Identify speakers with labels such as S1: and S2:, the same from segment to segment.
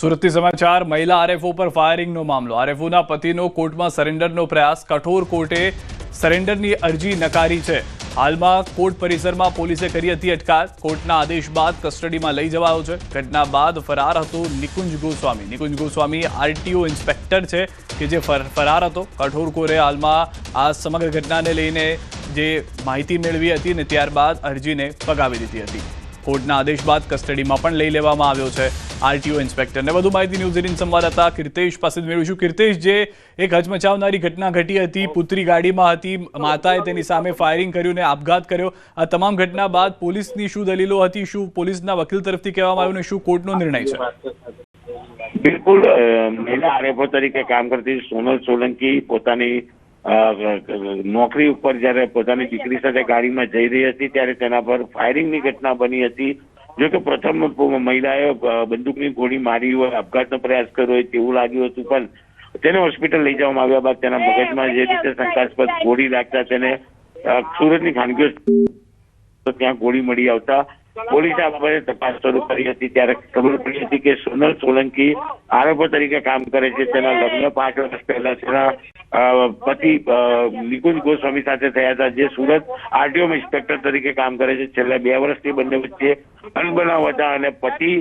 S1: સુરતથી સમાચાર મહિલા આરએફઓ પર ફાયરિંગનો મામલો। આરએફઓના પતિનો કોર્ટમાં સરેન્ડરનો પ્રયાસ। કઠોર કોર્ટે સરેન્ડરની અરજી નકારી છે। હાલમાં કોર્ટ પરિસરમાં પોલીસે કરી હતી અટકાયત। કોર્ટના આદેશ બાદ કસ્ટડીમાં લઈ જવાયો છે। ઘટના બાદ ફરાર હતો નિકુંજ ગોસ્વામી। નિકુંજ ગોસ્વામી આરટીઓ ઇન્સ્પેક્ટર છે કે જે ફરાર હતો। કઠોર કોર્ટે હાલમાં આ સમગ્ર ઘટનાને લઈને જે માહિતી મેળવી હતી ને ત્યારબાદ અરજીને ફગાવી દીધી હતી। કોર્ટના આદેશ બાદ કસ્ટડીમાં પણ લઈ લેવામાં આવ્યો છે આરટીઓ ઇન્સ્પેક્ટરને। વધુ માહિતી ન્યૂઝ 18 સંવાદદાતા કીર્તેશ પાસે મેળવીશું। કીર્તેશ, જે એક હચમચાવનારી ઘટના ઘટી હતી, પુત્રી ગાડીમાં હતી, માતાએ તેની સામે ફાયરિંગ કર્યું ને આપઘાત કર્યો, આ તમામ ઘટના બાદ પોલીસની શું દલીલો હતી, શું પોલીસના વકીલ તરફથી કહેવામાં આવ્યું ને શું કોર્ટનો નિર્ણય છે?
S2: બિલકુલ, મહિલા આરએફઓ તરીકે કામ કરતી સોનલ સોલંકી પોતાની નોકરી ઉપર જ્યારે પોતાની દીકરી સાથે ગાડીમાં જઈ રહી હતી ત્યારે તેના પર ફાયરિંગની ઘટના બની હતી। જો કે પ્રથમ મહિલાએ બંદૂકની ગોળી મારી હોય, આપઘાતનો પ્રયાસ કર્યો હોય તેવું લાગ્યું હતું, પણ તેને હોસ્પિટલ લઈ જવામાં આવ્યા બાદ તેના મગજમાં જે રીતે શંકાસ્પદ ગોળી લાગતા તેને સુરતની ખાનગી ત્યાં ગોળી મળી આવતા પોલીસે આ બાબતે તપાસ શરૂ કરી હતી। ત્યારે ખબર પડી હતી કે સોનલ સોલંકી આરએફઓ તરીકે કામ કરે છે। તેના લગ્ન 5 વર્ષ પહેલા તેના પતિ નિકુંજ ગોસ્વામી સાથે થયા હતા, જે સુરત આરટીઓ ઇન્સ્પેક્ટર તરીકે કામ કરે છે। છેલ્લા 2 વર્ષથી બંને વચ્ચે અનબનાવ હતા અને પતિ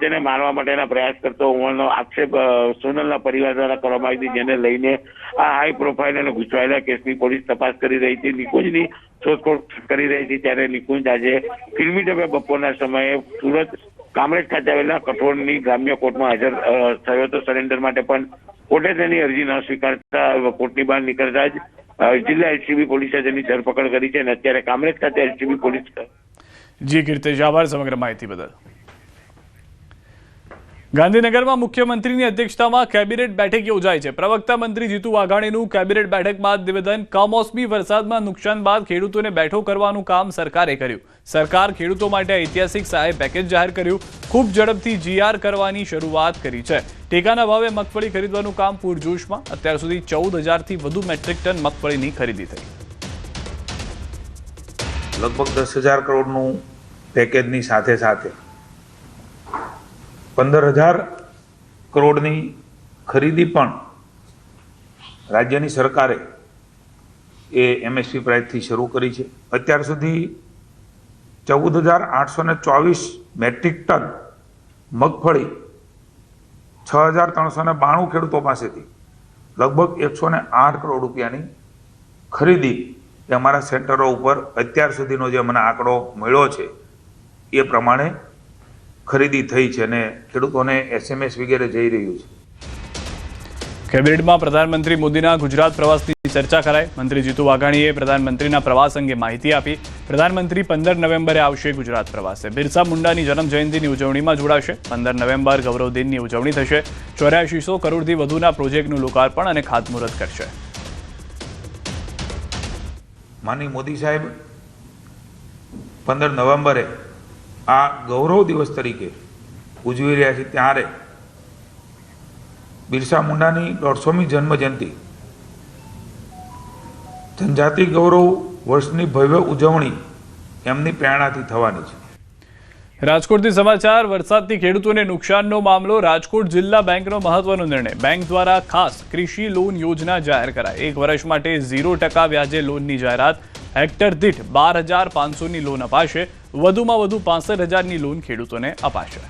S2: તેને મારવા માટેના પ્રયાસ કરતો હોવાનો આક્ષેપ સોનલના પરિવાર દ્વારા કરવામાં આવી હતી, જેને લઈને આ હાઈ પ્રોફાઇલ અને ગૂંચવાયેલા કેસની પોલીસ તપાસ કરી રહી હતી। નિકુંજની શોધખોળ કરી રહી હતી ત્યારે નિકુંજ આજે ફિલ્મી ઢબે બપોરના સમયે સુરત કામરેજ ખાતે આવેલા કઠોળની ગ્રામ્ય કોર્ટમાં હાજર થયો હતો સરેન્ડર માટે, પણ કોર્ટે તેની અરજી ન સ્વીકારતા કોર્ટની બહાર નીકળતા જ જિલ્લા એલસીબી પોલીસે તેની ધરપકડ કરી છે અને અત્યારે કામરેજ ખાતે એલસીબી પોલીસ।
S1: જી કીર્તેશ, આભાર સમગ્ર માહિતી બદલ। ગાંધીનગરમાં મુખ્યમંત્રીની અધ્યક્ષતામાં કેબિનેટ બેઠક યોજાઈ છે। પ્રવક્તા મંત્રી જીતુ વાઘાણીનું કેબિનેટ બેઠક બાદ નિવેદન। કમોસમી વરસાદમાં નુકસાન બાદ ખેડૂતોને બેઠો કરવાનું કામ સરકારે કર્યું। સરકાર ખેડૂતો માટે ઐતિહાસિક સહાય પેકેજ જાહેર કર્યું। ખૂબ ઝડપથી જીઆર કરવાની શરૂઆત કરી છે। ટેકાના ભાવે મગફળી ખરીદવાનું કામ પૂરજોશમાં। અત્યાર સુધી 14,000થી વધુ મેટ્રિક ટન મગફળીની ખરીદી થઈ।
S3: લગભગ 10,000 કરોડનું પેકેજની સાથે સાથે 15,000 કરોડની ખરીદી પણ રાજ્યની સરકારે એ એમએસપી પ્રાઇસથી શરૂ કરી છે। અત્યાર સુધી 14,824 મેટ્રિક ટન મગફળી 6,392 ખેડૂતો પાસેથી લગભગ 108 કરોડ રૂપિયાની ખરીદી એ અમારા સેન્ટરો ઉપર અત્યાર સુધીનો જે મને આંકડો મળ્યો છે એ પ્રમાણે ખરીદી થઈ છે અને ખેડૂતોને એસએમએસ વગેરે જઈ રહ્યું છે।
S1: કેબિનેટમાં પ્રધાનમંત્રી મોદીના ગુજરાત પ્રવાસની ચર્ચા કરાઈ। મંત્રી જીતુ વાઘાણીએ પ્રધાનમંત્રીના પ્રવાસ અંગે માહિતી આપી। પ્રધાનમંત્રી 15 નવેમ્બરે આવશે ગુજરાત પ્રવાસે। બિરસા મુંડાની જન્મ જયંતિની ઉજવણીમાં જોડાશે। 15 નવેમ્બર ગૌરવ દિનની ઉજવણી થશે। 8400 કરોડથી વધુના પ્રોજેક્ટનું લોકાર્પણ અને ખાતમુહૂર્ત કરશે।
S3: માનનીય મોદી સાહેબ 15 નવેમ્બરે આ ગૌરવ દિવસ તરીકે ઉજવી રહ્યા છે, ત્યારે બિરસા મુંડાની 150મી જન્મ જયંતિ જનજાતિ ગૌરવ વર્ષની ભવ્ય ઉજવણી એમની પ્રેરણાથી થવાની છે।
S1: રાજકોટથી સમાચાર। વરસાદથી ખેડૂતોને નુકસાનનો મામલો। રાજકોટ જિલ્લા બેંકનો મહત્વનો નિર્ણય। બેંક દ્વારા ખાસ કૃષિ લોન યોજના જાહેર કરાઈ। 1 વર્ષ માટે 0% વ્યાજે લોનની જાહેરાત। હેક્ટર દીઠ 12,500ની લોન અપાશે। વધુમાં વધુ 65,000ની લોન ખેડૂતોને અપાશે।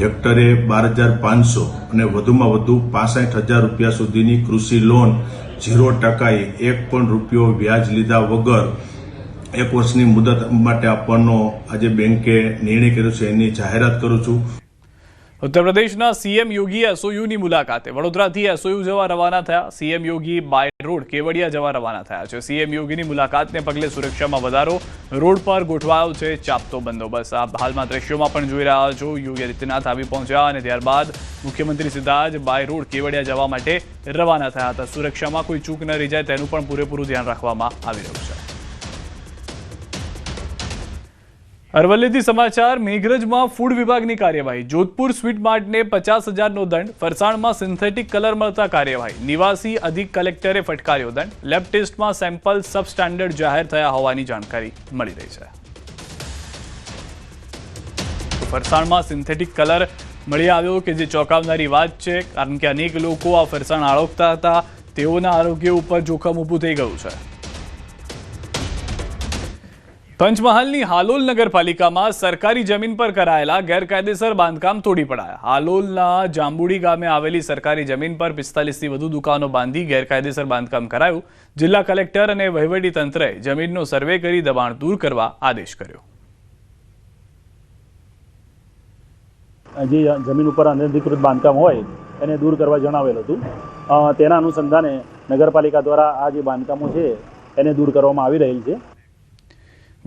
S4: હેક્ટરે 12,500 અને વધુમાં વધુ 65,000 રૂપિયા સુધીની કૃષિ લોન 0%, 1 પણ રૂપિયો વ્યાજ લીધા વગર 1 વર્ષની મુદત માટે આપવાનો આજે બેંકે નિર્ણય કર્યો છે, એની જાહેરાત કરું છું।
S1: ઉત્તર પ્રદેશના સીએમ યોગી એસઓયુની મુલાકાતે વડોદરાથી એસઓયુ જવા રવાના થયા। CM Yogi by road Kevadia જવા રવાના થયા છે। સીએમ યોગીની મુલાકાતને પગલે સુરક્ષામાં વધારો। રોડ પર ગોઠવાયો છે ચાપતો બંદોબસ્ત। આપ હાલમાં દ્રશ્યોમાં પણ જોઈ રહ્યા છો। યોગી આદિત્યનાથ આવી પહોંચ્યા અને ત્યારબાદ મુખ્યમંત્રી સીધા જ બાય રોડ કેવડિયા જવા માટે રવાના થયા હતા। સુરક્ષામાં કોઈ ચૂક ન રહી જાય તેનું પણ પૂરેપૂરું ધ્યાન રાખવામાં આવી રહ્યું છે। અરવલ્લીથી સમાચાર। મેઘરજમાં ફૂડ વિભાગની કાર્યવાહી। જોધપુર સ્વીટ માર્ટને 50,000નો દંડ। ફરસાણમાં સિન્થેટિક કલર મળતા કાર્યવાહી। નિવાસી અધિક કલેક્ટરે ફટકાર્યો દંડ। લેબ ટેસ્ટમાં સેમ્પલ સબસ્ટાન્ડર્ડ જાહેર થયા હોવાની જાણકારી મળી રહી છે। તો ફરસાણમાં સિન્થેટિક કલર મળી આવ્યો કે જે ચોંકાવનારી વાત છે, કારણ કે અનેક લોકો આ ફરસાણ આળોગતા હતા, તેઓના આરોગ્ય ઉપર જોખમ ઊભું થઈ ગયું છે. પંચમહાલની હાલોલ નગરપાલિકામાં સરકારી જમીન પર કરાયેલા ગેરકાયદેસર બાંધકામ તોડી પડાયા. હાલોલના જાંબુડી ગામે આવેલી સરકારી જમીન પર 45થી વધુ દુકાનો બાંધી ગેરકાયદેસર બાંધકામ કરાયું. જિલ્લા કલેક્ટર અને વહીવટી તંત્રએ જમીનનો સર્વે કરી દબાણ દૂર કરવા આદેશ કર્યો.
S5: જે જમીન ઉપર અનધિકૃત બાંધકામ હોય એને દૂર કરવા જણાવેલ હતું. તેના અનુસંધાને નગરપાલિકા દ્વારા આ જે બાંધકામો છે એને દૂર કરવામાં આવી રહેલ છે.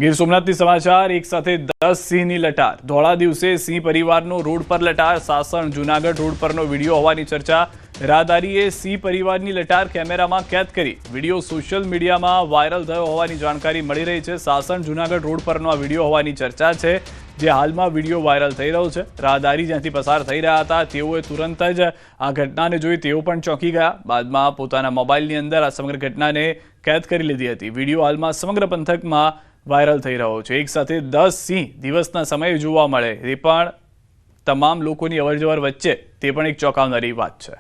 S1: ગીર સોમનાથથી સમાચાર. એક સાથે 10 સિંહની લટાર. ધોળા દિવસે સિંહ પરિવારનો રોડ પર લટાર. સાસણ જૂનાગઢ રોડ પરનો વિડીયો હોવાની ચર્ચા. રાહદારીએ સિંહ પરિવારની લટાર કેમેરામાં કેદ કરી. વિડીયો સોશિયલ મીડિયામાં વાયરલ થયો હોવાની જાણકારી મળી રહી છે. સાસણ જૂનાગઢ રોડ પરનો આ વિડીયો હોવાની ચર્ચા છે, જે હાલમાં વિડીયો વાયરલ થઈ રહ્યો છે. રાહદારી જ્યાંથી પસાર થઈ રહ્યા હતા તેઓએ તુરંત જ આ ઘટનાને જોઈ તેઓ પણ ચોંકી ગયા. બાદમાં પોતાના મોબાઈલની અંદર આ સમગ્ર ઘટનાને કેદ કરી લીધી હતી. વિડીયો હાલમાં સમગ્ર પંથકમાં વાયરલ થઈ રહ્યો છે. એક સાથે 10 સિંહ દિવસના સમયે જોવા મળે એ પણ તમામ લોકોની અવરજવર વચ્ચે તે પણ એક ચોંકાવનારી વાત છે.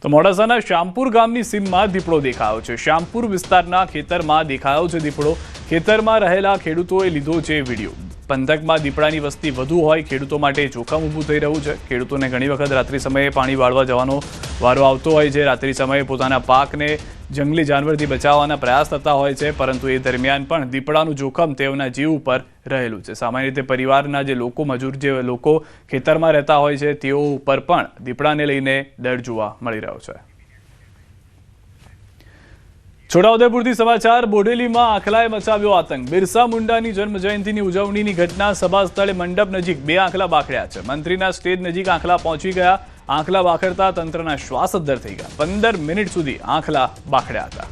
S1: તો મોડાસાના શ્યામપુર ગામની સીમમાં દીપડો દેખાયો છે. શ્યામપુર વિસ્તારના ખેતરમાં દેખાયો છે દીપડો. ખેતરમાં રહેલા ખેડૂતોએ લીધો છે વિડીયો. પંથકમાં દીપડાની વસ્તી વધુ હોય ખેડૂતો માટે જોખમ ઊભું થઈ રહ્યું છે. ખેડૂતોને ઘણી વખત રાત્રિ સમયે પાણી વાળવા જવાનો વારો આવતો હોય છે. રાત્રિ સમયે પોતાના પાકને જંગલી જાનવરથી બચાવવાના પ્રયાસ થતા હોય છે, પરંતુ એ દરમિયાન પણ દીપડાનું જોખમ તેઓના જીવ ઉપર રહેલું છે. સામાન્ય રીતે પરિવારના જે લોકો, મજૂર જે લોકો ખેતરમાં રહેતા હોય છે, તેઓ ઉપર પણ દીપડાને લઈને ડર જોવા મળી રહ્યો છે. છોટાઉદેપુરથી સમાચાર. બોડેલીમાં આખલાએ મચાવ્યો આતંક. બિરસા મુંડાની જન્મ જયંતિની ઉજવણીની ઘટના. સભા સ્થળે મંડપ નજીક 2 આંખલા બાખડ્યા છે. મંત્રીના સ્ટેજ નજીક આંખલા પહોંચી ગયા. આંખલા બાખડતા તંત્રના શ્વાસ અદ્ધર થઈ ગયા. 15 મિનિટ સુધી આંખલા બાખડ્યા હતા.